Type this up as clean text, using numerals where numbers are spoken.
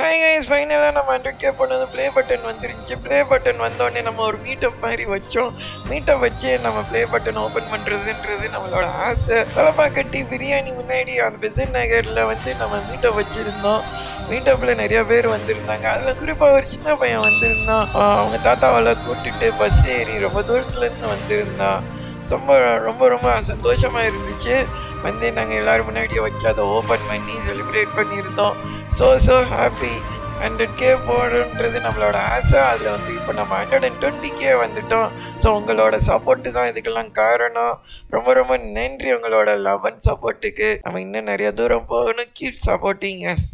Hi guys, ஃபைனலாக நம்ம 100K போனது ப்ளே பட்டன் வந்துருந்துச்சு. ப்ளே பட்டன் வந்தோடனே நம்ம ஒரு மீட்டப் மாதிரி வச்சோம். மீட்டப் வச்சு நம்ம ப்ளே பட்டன் ஓப்பன் பண்ணுறதுன்றது நம்மளோட ஆசை. தலப்பா கட்டி பிரியாணி முன்னாடி அந்த பெசன் நகரில் வந்து நம்ம மீட்டப் வச்சுருந்தோம். மீட்டப்பில் நிறைய பேர் வந்திருந்தாங்க. அதில் குறிப்பாக ஒரு சின்ன பையன் வந்திருந்தான். அவங்க தாத்தாவெல்லாம் கூப்பிட்டுட்டு பஸ் ஏறி ரொம்ப தூரத்துலேருந்து வந்திருந்தான். ரொம்ப ரொம்ப சந்தோஷமாக இருந்துச்சு. வந்து நாங்கள் எல்லோரும் முன்னாடியே வச்சு அதை ஓப்பன் பண்ணி செலிப்ரேட் பண்ணியிருந்தோம். So happy. 100K போடுன்றது நம்மளோட ஆசை. அதில் வந்து இப்போ நம்ம 120K வந்துட்டோம். ஸோ உங்களோட சப்போர்ட்டு தான் இதுக்கெல்லாம் காரணம். ரொம்ப ரொம்ப நன்றி உங்களோட லவ் அண்ட் சப்போர்ட்டுக்கு. நம்ம இன்னும் நிறைய தூரம் போகணும். Keep supporting S.